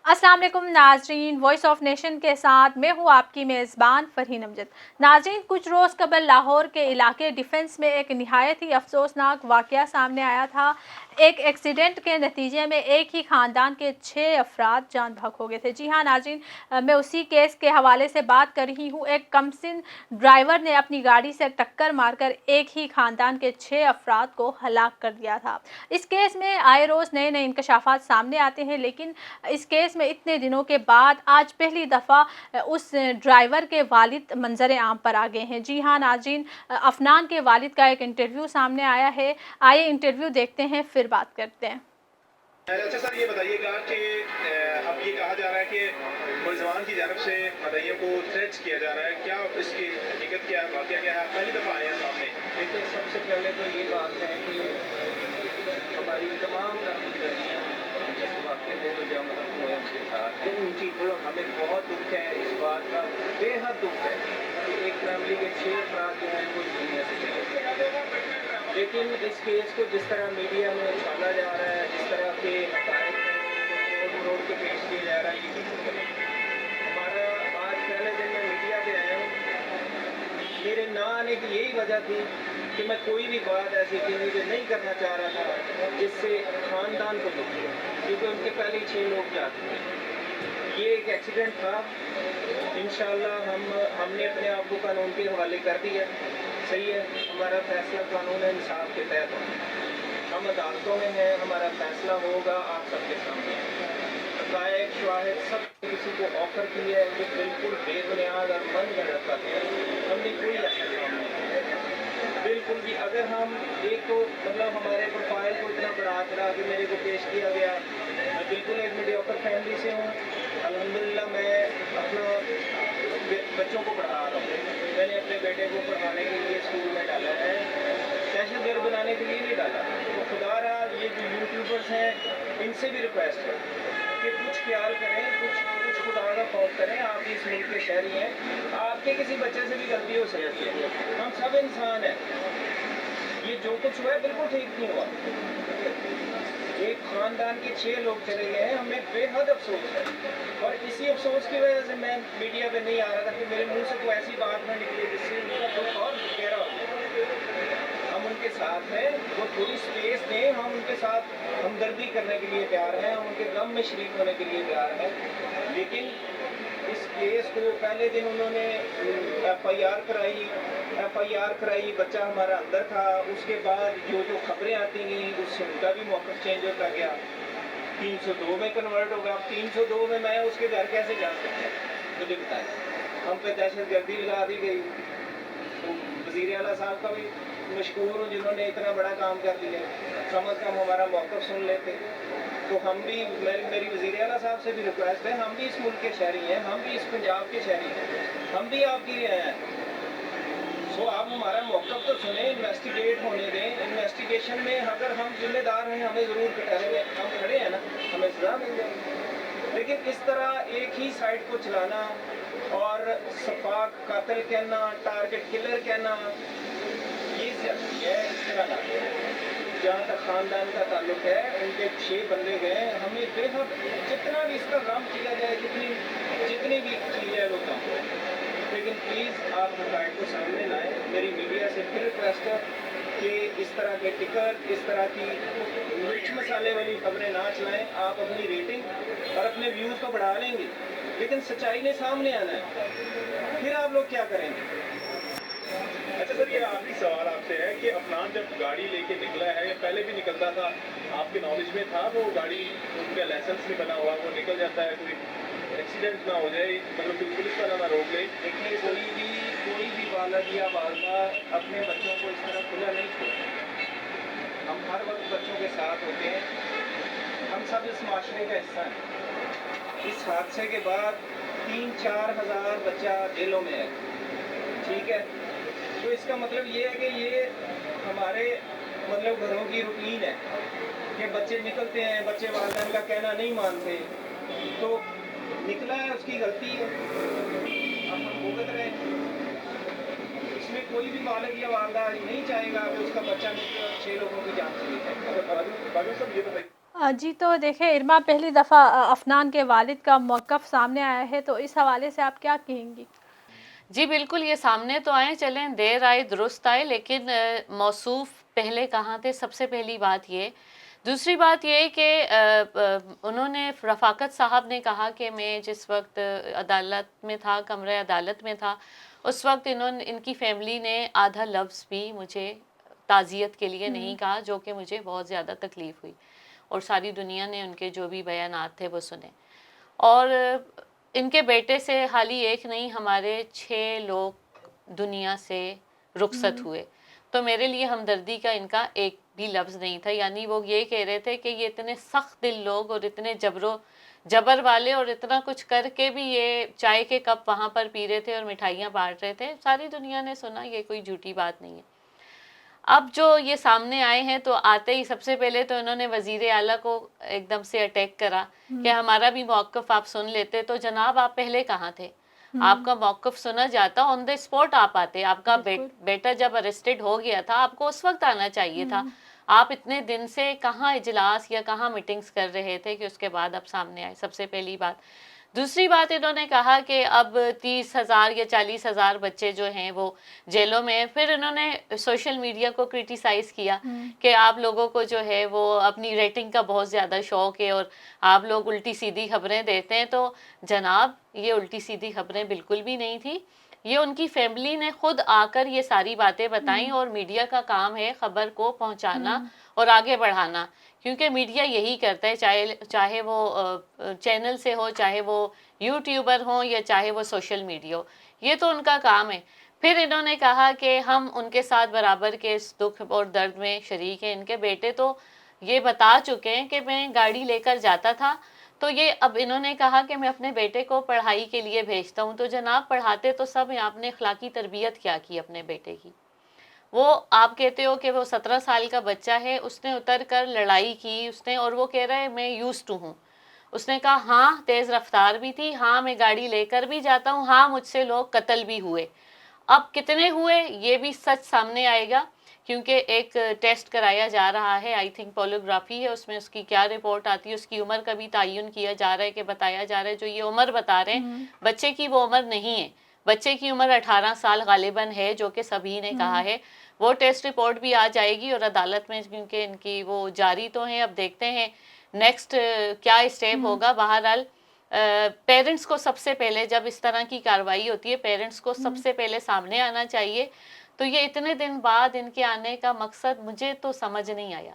अस्सलाम वालेकुम नाजरीन, वॉइस ऑफ नेशन के साथ मैं हूँ आपकी मेज़बान फ़रहीन अमजद। नाजरीन, कुछ रोज़ कबल लाहौर के इलाके डिफेंस में एक निहायत ही अफसोसनाक वाक़या सामने आया था। एक एक्सीडेंट के नतीजे में एक ही ख़ानदान के 6 अफराद जान बहक हो गए थे। जी हाँ नाजरीन, मैं उसी केस के हवाले से बात कर रही हूँ। एक कमसिन ड्राइवर ने अपनी गाड़ी से टक्कर मारकर एक ही ख़ानदान के 6 अफराद को हलाक कर दिया था। इस केस में आए रोज़ नए नए इंकशाफात सामने आते हैं, लेकिन इस केस में इतने दिनों के बाद आज पहली दफ़ा उस ड्राइवर के वालिद मंजर आम पर आ गए हैं। जी हाँ नाज़रीन, अफनान के वालिद का एक इंटरव्यू सामने आया है। आइए इंटरव्यू देखते हैं, फिर बात करते हैं। अच्छा सर, ये बताइएगा कि अब ये कहा जा रहा है कि मुलजमान की जानब से मदइयों को थ्रेट्स किया जा रहा है, क्या इसकी हकीकत क्या है, वाक़या क्या है? पहली दफ़ा आए हैं सामने। देखिए, सबसे पहले तो ये बात है कि हमारी तमाम कर्मियाँ जिस वाक़े में जो मतलब हुए उनके साथ उनकी हमें बहुत दुख है, इस बात का बेहद दुख है कि एक फैमिली के 6 अफराद जो हैं वो इस दुनिया से चले गए। लेकिन इस केस को जिस तरह मीडिया में उछाला जा रहा है, जिस तरह के हक़ाइक़ तोड़ के पेश किया जा रहा है, ये बिल्कुल गलत है। हमारा आज पहले दिन मैं मीडिया पे आया हूँ, मेरे ना आने की यही वजह थी कि मैं कोई भी बात ऐसी थी जो नहीं करना चाह रहा था जिससे ख़ानदान को दुख हो, क्योंकि उनके पहले ही 6 लोग जाते हैं। ये एक एक्सीडेंट था। इंशाअल्लाह हमने अपने आप को कानून के हवाले कर दिया। सही है, हमारा फैसला कानून इंसाफ के तहत होगा। हम अदालतों में हैं, हमारा फैसला होगा आप सबके सामने। हक़ाइक़ शवाहिद सब किसी को ऑफर किया है कि बिल्कुल बेबुनियाद और मन गढ़ंत बातें हैं। हमने कोई ऐसा काम नहीं किया। बिल्कुल भी अगर हम एक तो मतलब हमारे प्रोफाइल को इतना बढ़ा चढ़ा के मेरे को पेश किया गया, मैं बिल्कुल एक मीडियोकर फैमिली से हूँ। अल्हम्दुलिल्लाह मैं अपना बच्चों को पढ़ा रहा हूँ। मैंने अपने बेटे को पढ़ाने के लिए स्कूल में डाला है, दहशतगर्द बनाने के लिए नहीं डाला। तो खुदा रहा, ये जो यूट्यूबर्स हैं इनसे भी रिक्वेस्ट है कि कुछ ख्याल करें, कुछ खुदा का खौफ करें। आप इस मुल्क के शहरी हैं, आपके किसी बच्चे से भी गलती हो सकती है। हम सब इंसान हैं। ये जो कुछ हुआ है बिल्कुल ठीक नहीं हुआ। एक ख़ानदान के 6 लोग चले गए हैं, हमें बेहद अफसोस है। और इसी अफसोस की वजह से मैं मीडिया पे नहीं आ रहा था कि मेरे मुंह से कोई ऐसी बात ना निकले जिससे उनका दुख और गहरा हो जाए। हम उनके साथ हैं, वो थोड़ी स्पेस दें, हम उनके साथ हमदर्दी करने के लिए तैयार हैं, हम उनके गम में शरीक होने के लिए तैयार हैं। लेकिन इस केस को पहले दिन उन्होंने एफआईआर कराई, बच्चा हमारा अंदर था। उसके बाद जो खबरें आती गई उससे उनका भी मौक़िफ़ चेंज होता गया, 302 में कन्वर्ट हो गया। अब 302 में मैं उसके घर कैसे जा सकता, मुझे बताएं। हम पे दहशतगर्दी लगा दी गई। तो वज़ीर आला साहब का भी मशकूर हूँ जिन्होंने इतना बड़ा काम कर दिया। कम अज़ कम हमारा मौक़िफ़ सुन लेते। तो हम भी, मेरी वज़ीर आला साहब से भी रिक्वेस्ट है, हम भी इस मुल्क के शहरी हैं, हम भी इस पंजाब के शहरी हैं, हम भी आपकी रियाया हैं। सो आप हमारा मौक़िफ़ तो सुने, इन्वेस्टिगेट होने दें। इन्वेस्टिगेशन में अगर हम जिम्मेदार हैं, हमें ज़रूर कटहरे में हम खड़े हैं ना, हमें सज़ा मिल जाए। लेकिन इस तरह एक ही साइड को चलाना और सफाक कातिल कहना, टारगेट किलर कहना, ये ज़्यादती है। इस तरह ना जहाँ तक ख़ानदान का ताल्लुक़ है, उनके 6 बंदे गए। हमें बेहद जितना भी इसका गम किया जाए, जितनी भी चीज़ें वो कम हो, लेकिन प्लीज़ आप हक़ाइक़ को सामने लाएँ। मेरी मीडिया से फिर रिक्वेस्ट है कि इस तरह के टिकर, इस तरह की मिर्च मसाले वाली खबरें ना चलाएँ। आप अपनी रेटिंग और अपने व्यूज़ को बढ़ा लेंगे, लेकिन सच्चाई ने सामने आना है, फिर आप लोग क्या करेंगे? अच्छा सर, ये आखिरी सवाल आपसे है कि अफनान जब गाड़ी लेके निकला है या पहले भी निकलता था, आपके नॉलेज में था वो गाड़ी, उनका लाइसेंस नहीं बना हुआ, वो निकल जाता है, कोई एक्सीडेंट ना हो जाए, मतलब कोई पुलिस वाला ना रोक ले? देखिए, कोई भी वालिद या वालिदा अपने बच्चों को इस तरह खुला नहीं छोड़ते। हम हर वक्त बच्चों के साथ होते हैं, हम सब इस माशरे का हिस्सा हैं। इस हादसे के बाद 3-4 हज़ार बच्चा जेलों में है, ठीक है। तो इसका मतलब ये है कि ये हमारे मतलब घरों की रूटीन है कि बच्चे निकलते हैं, बच्चे वालिदैन का कहना नहीं मानते, तो निकला है उसकी गलती है, अब हम भुगत रहे हैं। इसमें कोई भी वालिद या वालिदा नहीं चाहेगा कि उसका बच्चा निकले और 6 लोगों की जान चली जाए। बाजू साहब, ये बताइए जी तो देखिए इरमा, पहली दफ़ा अफनान के वालिद का मौक़िफ़ सामने आया है, तो इस हवाले से आप क्या कहेंगी? जी बिल्कुल, ये सामने तो आए, चलें देर आए दुरुस्त आए, लेकिन मौसूफ़ पहले कहाँ थे, सबसे पहली बात ये। दूसरी बात ये कि उन्होंने रफ़ाकत साहब ने कहा कि मैं जिस वक्त अदालत में था, कमरे अदालत में था, उस वक्त इनकी फ़ैमिली ने आधा लफ्ज़ भी मुझे ताज़ियत के लिए नहीं कहा, जो कि मुझे बहुत ज़्यादा तकलीफ़ हुई, और सारी दुनिया ने उनके जो भी बयानात थे वो सुने। और इनके बेटे से हाल ही एक नहीं, हमारे 6 लोग दुनिया से रुखसत हुए, तो मेरे लिए हमदर्दी का इनका एक भी लफ्ज़ नहीं था। यानी वो ये कह रहे थे कि ये इतने सख्त दिल लोग और इतने जबर वाले, और इतना कुछ करके भी ये चाय के कप वहाँ पर पी रहे थे और मिठाइयाँ बांट रहे थे। सारी दुनिया ने सुना, ये कोई झूठी बात नहीं है। अब जो ये सामने आए हैं, तो आते ही सबसे पहले तो इन्होंने वजीर आला को एकदम से अटैक करा कि हमारा भी मौक़िफ़ आप सुन लेते। तो जनाब, आप पहले कहाँ थे? आपका मौक़िफ़ सुना जाता, ऑन द स्पॉट आप आते। आपका बेटा जब अरेस्टेड हो गया था, आपको उस वक्त आना चाहिए था। आप इतने दिन से कहाँ इजलास या कहाँ मीटिंग्स कर रहे थे कि उसके बाद आप सामने आए? सबसे पहली बात। दूसरी बात, इन्होंने कहा कि अब 30,000 या 40,000 बच्चे जो हैं वो जेलों में हैं। फिर इन्होंने सोशल मीडिया को क्रिटिसाइज़ किया कि आप लोगों को जो है वो अपनी रेटिंग का बहुत ज़्यादा शौक़ है और आप लोग उल्टी सीधी खबरें देते हैं। तो जनाब, ये उल्टी सीधी खबरें बिल्कुल भी नहीं थी। ये उनकी फैमिली ने खुद आकर ये सारी बातें बताई, और मीडिया का काम है खबर को पहुंचाना और आगे बढ़ाना, क्योंकि मीडिया यही करता है, चाहे वो चैनल से हो, चाहे वो यूट्यूबर हो, या चाहे वो सोशल मीडिया हो, ये तो उनका काम है। फिर इन्होंने कहा कि हम उनके साथ बराबर के इस दुख और दर्द में शरीक हैं। इनके बेटे तो ये बता चुके हैं कि मैं गाड़ी लेकर जाता था, तो ये अब इन्होंने कहा कि मैं अपने बेटे को पढ़ाई के लिए भेजता हूँ। तो जनाब, पढ़ाते तो सब हैं, आपने अखलाकी तरबियत क्या की अपने बेटे की? वो आप कहते हो कि वो 17 साल का बच्चा है, उसने उतर कर लड़ाई की उसने, और वो कह रहा है मैं यूज्ड टू हूँ। उसने कहा हाँ, तेज़ रफ्तार भी थी, हाँ मैं गाड़ी लेकर भी जाता हूँ, हाँ मुझसे लोग कत्ल भी हुए। अब कितने हुए ये भी सच सामने आएगा, क्योंकि एक टेस्ट कराया जा रहा है, आई थिंक पोलियोग्राफी है, उसमें उसकी क्या रिपोर्ट आती है, उसकी उम्र का भी तयन किया जा रहा है, कि बताया जा रहा है जो ये उम्र बता रहे हैं बच्चे की, वो उम्र नहीं है। बच्चे की उम्र 18 साल गालिबन है, जो कि सभी ने कहा है। वो टेस्ट रिपोर्ट भी आ जाएगी और अदालत में, क्योंकि इनकी वो जारी तो है, अब देखते हैं नेक्स्ट क्या स्टेप होगा। बहरहाल पेरेंट्स को सबसे पहले, जब इस तरह की कार्रवाई होती है, पेरेंट्स को सबसे पहले सामने आना चाहिए। तो ये इतने दिन बाद इनके आने का मकसद मुझे तो समझ नहीं आया।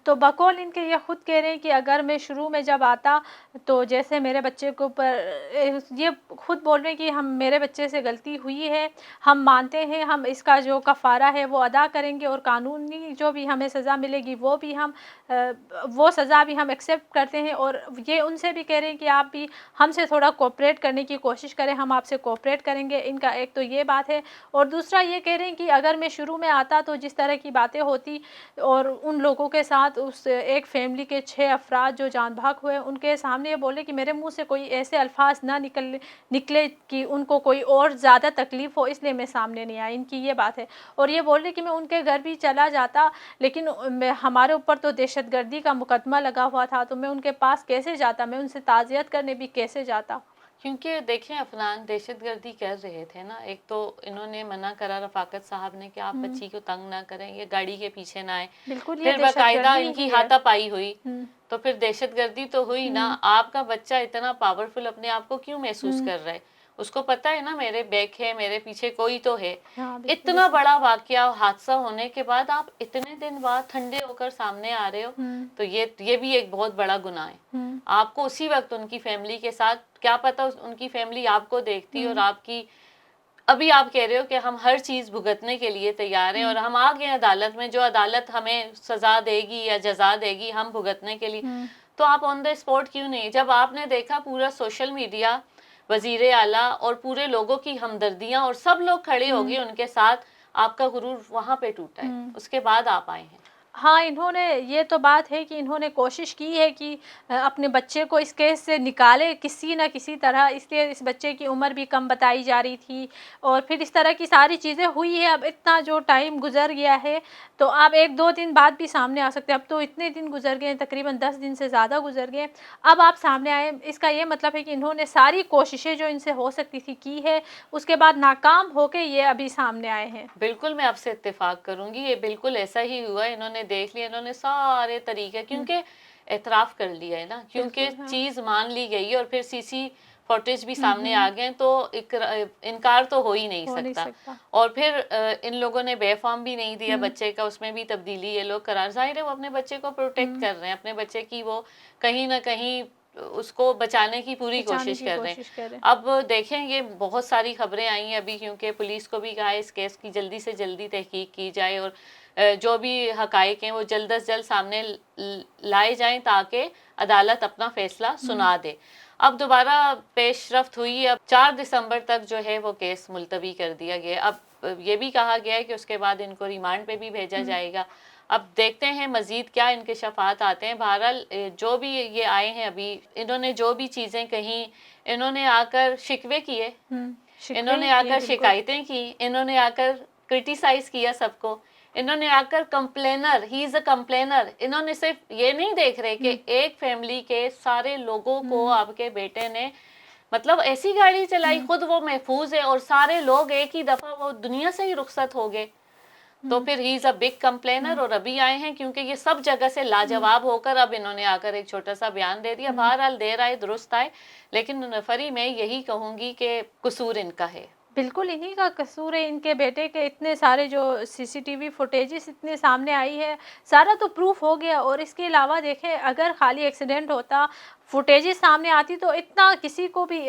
तो बकौल इनके ये खुद कह रहे हैं कि अगर मैं शुरू में जब आता तो जैसे मेरे बच्चे के ऊपर, ये खुद बोल रहे हैं कि हम मेरे बच्चे से गलती हुई है, हम मानते हैं, हम इसका जो कफ़ारा है वो अदा करेंगे, और कानूनी जो भी हमें सज़ा मिलेगी वो भी हम वो सज़ा भी हम एक्सेप्ट करते हैं। और ये उनसे भी कह रहे हैं कि आप भी हमसे थोड़ा कोऑपरेट करने की कोशिश करें, हम आपसे कोऑपरेट करेंगे। इनका एक तो ये बात है, और दूसरा ये कह रहे हैं कि अगर मैं शुरू में आता तो जिस तरह की बातें होती, और उन लोगों के साथ, उस एक फैमिली के 6 अफराद जो जान भाग हुए, उनके सामने ये बोले कि मेरे मुंह से कोई ऐसे अल्फाज ना निकले कि उनको कोई और ज़्यादा तकलीफ़ हो, इसलिए मैं सामने नहीं आई। इनकी ये बात है। और ये बोल रहे कि मैं उनके घर भी चला जाता, लेकिन हमारे ऊपर तो दहशतगर्दी का मुकदमा लगा हुआ था, तो मैं उनके पास कैसे जाता, मैं उनसे ताज़ियत करने भी कैसे जाता। क्योंकि देखें, अफनान दहशतगर्दी कर रहे थे ना। एक तो इन्होंने मना करा रफाकत साहब ने कि आप बच्ची को तंग ना करें, ये गाड़ी के पीछे ना आए। बिल्कुल, ये फिर बाकायदा दहशतगर्दी इनकी ही है। हाथापाई हुई, तो फिर दहशतगर्दी तो हुई ना। आपका बच्चा इतना पावरफुल अपने आप को क्यों महसूस कर रहा है? उसको पता है ना मेरे बैक है, मेरे पीछे कोई तो है। हाँ, बिल्कुल। इतना बड़ा वाकया, हादसा होने के बाद आप इतने दिन बाद ठंडे होकर सामने आ रहे हो, तो ये भी एक बहुत बड़ा गुनाह है। आपको उसी वक्त उनकी फैमिली के साथ, क्या पता उनकी फैमिली आपको देखती और आपकी, अभी आप कह रहे हो कि हम हर चीज़ भुगतने के लिए तैयार हैं, और हम आ गए अदालत में, जो अदालत हमें सज़ा देगी या जजा देगी हम भुगतने के लिए। तो आप ऑन द स्पॉट क्यों नहीं? जब आपने देखा पूरा सोशल मीडिया, वजीर आला और पूरे लोगों की हमदर्दियां और सब लोग खड़े हो गए उनके साथ, आपका गुरूर वहाँ पे टूटा है, उसके बाद आप आए हैं। हाँ, इन्होंने ये तो बात है कि इन्होंने कोशिश की है कि अपने बच्चे को इस केस से निकाले किसी न किसी तरह, इसलिए इस बच्चे की उम्र भी कम बताई जा रही थी और फिर इस तरह की सारी चीज़ें हुई है। अब इतना जो टाइम गुज़र गया है, तो अब 1-2 दिन बाद भी सामने आ सकते हैं। अब तो इतने दिन गुज़र गए हैं, तकरीबन 10 दिन से ज़्यादा गुज़र गए। अब आप सामने आए, इसका ये मतलब है कि इन्होंने सारी कोशिशें जो इनसे हो सकती थी की है, उसके बाद नाकाम होके ये अभी सामने आए हैं। बिल्कुल मैं आपसे इत्तेफाक करूंगी, ये बिल्कुल ऐसा ही हुआ। इन्होंने देख लिया, इन्होंने सारे तरीके, क्योंकि एतराफ़ कर लिया है ना, क्योंकि बिल्कुल, हाँ। चीज़ मान ली गई है और फिर सीसी फुटेज भी हुँ, सामने आ हुँ। गए, तो इनकार तो हो ही नहीं हो नहीं सकता। सकता। और फिर इन लोगों ने बेफाम भी नहीं दिया हुँ, बच्चे का, उसमें भी तब्दीली ये लोग करार, ज़ाहिर है वो अपने बच्चे को प्रोटेक्ट हुँ। कर रहे हैं, अपने बच्चे की वो कहीं ना कहीं उसको बचाने की पूरी बचाने कोशिश की कर रहे हैं। कोशिश करें। अब देखें, ये बहुत सारी खबरें आई हैं अभी, क्योंकि पुलिस को भी कहा है इस केस की जल्दी से जल्दी तहकीक की जाए और जो भी हकाइक हैं वो जल्द से जल्द सामने लाए जाएं, ताकि अदालत अपना फैसला सुना दे। अब दोबारा पेशरफ्त हुई, अब 4 दिसंबर तक जो है वो केस मुलतवी कर दिया गया। अब ये भी कहा गया है कि उसके बाद इनको रिमांड पे भी भेजा जाएगा। अब देखते हैं मज़ीद क्या इंकशाफात आते हैं। बहरहाल जो भी ये आए हैं अभी, इन्होंने जो भी चीज़ें कहीं, इन्होंने आकर शिकवे किए, शिकवे इन्होंने किए आकर बिल्कुल। शिकायतें की, इन्होंने आकर क्रिटिसाइज किया सबको, इन्होंने आकर complainer, he is a complainer. इन्होंने सिर्फ ये नहीं देख रहे कि एक फैमिली के सारे लोगों को आपके बेटे ने मतलब ऐसी गाड़ी चलाई, खुद वो महफूज है और सारे लोग एक ही दफ़ा वो दुनिया से ही रुखसत हो गए। तो फिर he is a big complainer. और अभी आए हैं क्योंकि ये सब जगह से लाजवाब होकर अब इन्होंने आकर एक छोटा सा बयान दे दिया। बहरहाल देर आए दुरुस्त आए, लेकिन फरी मैं यही कहूँगी कि कसूर इनका है। बिल्कुल इन्हीं का कसूर है, इनके बेटे के इतने सारे जो सीसीटीवी फुटेजेस इतने सामने आई है, सारा तो प्रूफ हो गया। और इसके अलावा देखें, अगर खाली एक्सीडेंट होता, फुटेजेस सामने आती, तो इतना किसी को भी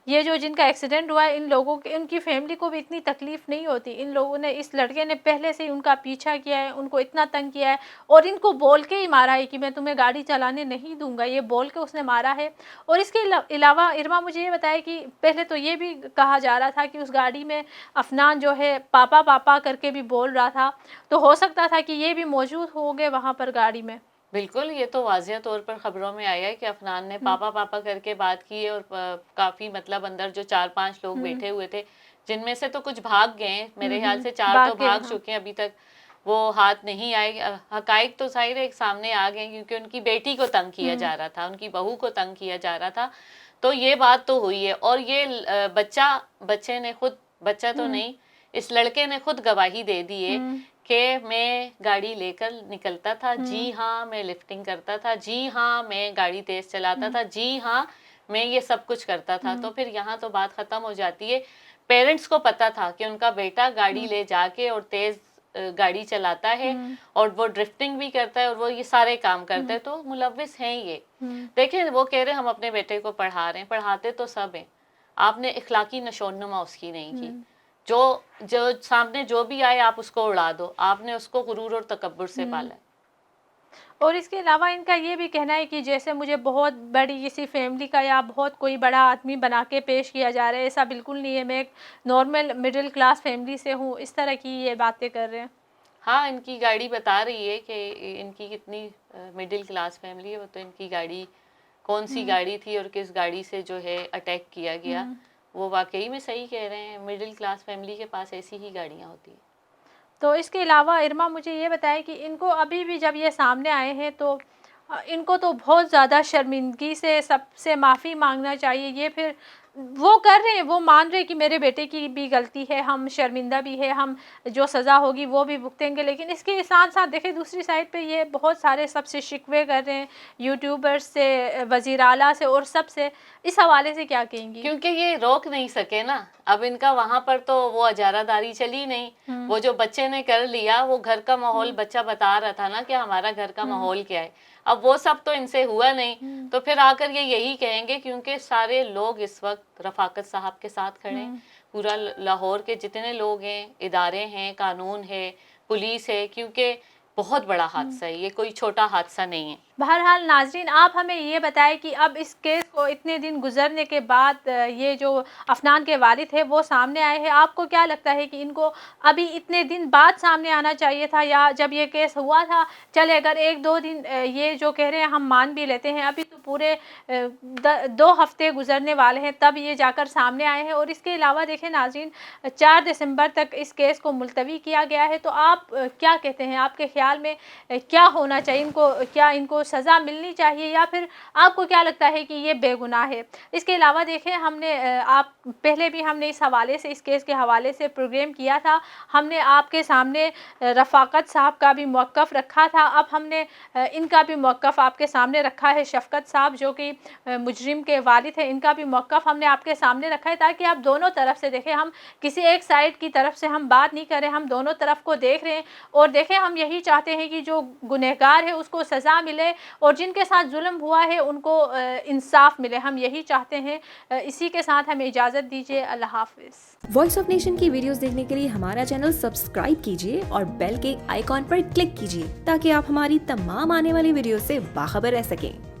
ये जो जिनका एक्सीडेंट हुआ है, इन लोगों के, उनकी फैमिली को भी इतनी तकलीफ नहीं होती। इन लोगों ने, इस लड़के ने पहले से ही उनका पीछा किया है, उनको इतना तंग किया है और इनको बोल के ही मारा है कि मैं तुम्हें गाड़ी चलाने नहीं दूंगा, ये बोल के उसने मारा है। और इसके अलावा इरमा मुझे ये बताया कि पहले तो ये भी कहा जा रहा था कि उस गाड़ी में अफनान जो है पापा पापा करके भी बोल रहा था, तो हो सकता था कि ये भी मौजूद हो गए वहाँ पर गाड़ी में। बिल्कुल, ये तो वाज़िया तौर पर खबरों में आया है कि अफनान ने पापा पापा करके बात की है और काफ़ी मतलब अंदर जो 4-5 लोग बैठे हुए थे, जिनमें से तो कुछ भाग गए हैं, मेरे ख्याल से 4 तो बाकी भाग हाँ। चुके हैं, अभी तक वो हाथ नहीं आए। हकाइक तो ज़ाहिर है सामने आ गए, क्योंकि उनकी बेटी को तंग किया जा रहा था, उनकी बहू को तंग किया जा रहा था, तो ये बात तो हुई है। और ये बच्चे ने खुद, बच्चा तो नहीं, इस लड़के ने खुद गवाही दे दी है कि मैं गाड़ी लेकर निकलता था, जी हाँ मैं लिफ्टिंग करता था, जी हाँ मैं गाड़ी तेज चलाता था, जी हाँ मैं ये सब कुछ करता था। तो फिर यहाँ तो बात खत्म हो जाती है। पेरेंट्स को पता था कि उनका बेटा गाड़ी ले जाके और तेज गाड़ी चलाता है और वो ड्रिफ्टिंग भी करता है और वो ये सारे काम करता है, तो मुलव्विस हैं ये। देखें, वो कह रहे हैं हम अपने बेटे को पढ़ा रहे हैं, पढ़ाते तो सब हैं, आपने इखलाकी नशोनुमा उसकी नहीं की। जो सामने जो भी आए आप उसको उड़ा दो, आपने उसको गुरूर और तकब्बुर से पाला है। और इसके अलावा इनका ये भी कहना है कि जैसे मुझे बहुत बड़ी किसी फैमिली का या बहुत कोई बड़ा आदमी बना के पेश किया जा रहा है, ऐसा बिल्कुल नहीं है, मैं एक नॉर्मल मिडिल क्लास फैमिली से हूँ, इस तरह की ये बातें कर रहे हैं। हाँ, इनकी गाड़ी बता रही है कि इनकी कितनी मिडिल क्लास फैमिली है। वो तो इनकी गाड़ी कौन सी गाड़ी थी और किस गाड़ी से जो है अटैक किया गया, वो वाकई में सही कह रहे हैं। मिडिल क्लास फैमिली के पास ऐसी ही गाड़ियाँ होती हैं। तो इसके अलावा इरमा मुझे ये बताएं कि इनको अभी भी जब ये सामने आए हैं, तो इनको तो बहुत ज़्यादा शर्मिंदगी से सबसे माफ़ी मांगना चाहिए। ये फिर वो कर रहे हैं, वो मान रहे हैं कि मेरे बेटे की भी गलती है, हम शर्मिंदा भी है, हम जो सज़ा होगी वो भी भुगतेंगे। लेकिन इसके साथ साथ देखें, दूसरी साइड पे ये बहुत सारे सबसे शिकवे कर रहे हैं, यूट्यूबर्स से, वज़ीर आला से और सब से। इस हवाले से क्या कहेंगी? क्योंकि ये रोक नहीं सके ना, अब इनका वहां पर तो वो अजारादारी चली नहीं। वो जो बच्चे ने कर लिया, वो घर का माहौल, बच्चा बता रहा था ना कि हमारा घर का माहौल क्या है, अब वो सब तो इनसे हुआ नहीं। तो फिर आकर ये यही कहेंगे, क्योंकि सारे लोग इस वक्त रफाकत साहब के साथ खड़े हैं। पूरा लाहौर के जितने लोग हैं, इदारे हैं, कानून है, पुलिस है, क्योंकि बहुत बड़ा हादसा है ये, कोई छोटा हादसा नहीं है। बहरहाल नाज़रीन, आप हमें ये बताएं कि अब इस केस को इतने दिन गुजरने के बाद ये जो अफनान के वालिद है वो सामने आए हैं, आपको क्या लगता है कि इनको अभी इतने दिन बाद सामने आना चाहिए था, या जब ये केस हुआ था चले अगर 1-2 दिन ये जो कह रहे हैं हम मान भी लेते हैं, अभी तो पूरे 2 हफ्ते गुजरने वाले हैं तब ये जाकर सामने आए हैं। और इसके अलावा देखें नाज़रीन, 4 दिसंबर तक इस केस को मुलतवी किया गया है। तो आप क्या कहते हैं, आपके ख्याल में क्या होना चाहिए, इनको क्या इनको सज़ा मिलनी चाहिए, या फिर आपको क्या लगता है कि ये बेगुनाह है? इसके अलावा देखें, हमने आप पहले भी हमने इस हवाले से, इस केस के हवाले से प्रोग्राम किया था, हमने आपके सामने रफ़ाकत साहब का भी मौक़िफ़ रखा था। अब हमने इनका भी मौक़िफ़ आपके सामने रखा है। शफ़क़त साहब जो कि मुजरिम के वालिद हैं, इनका भी मौक़िफ़ हमने आपके सामने रखा है ताकि आप दोनों तरफ से देखें। हम किसी एक साइड की तरफ से हम बात नहीं कर रहे, हम दोनों तरफ को देख रहे हैं। और देखें, हम यही चाहते हैं कि जो गुनहगार है उसको सज़ा मिले और जिनके साथ जुल्म हुआ है उनको इंसाफ मिले, हम यही चाहते हैं। इसी के साथ हमें इजाज़त दीजिए। अल्लाह हाफ़िज़। वॉइस ऑफ नेशन की वीडियोस देखने के लिए हमारा चैनल सब्सक्राइब कीजिए और बेल के आइकॉन पर क्लिक कीजिए ताकि आप हमारी तमाम आने वाली वीडियो से बाखबर रह सकें।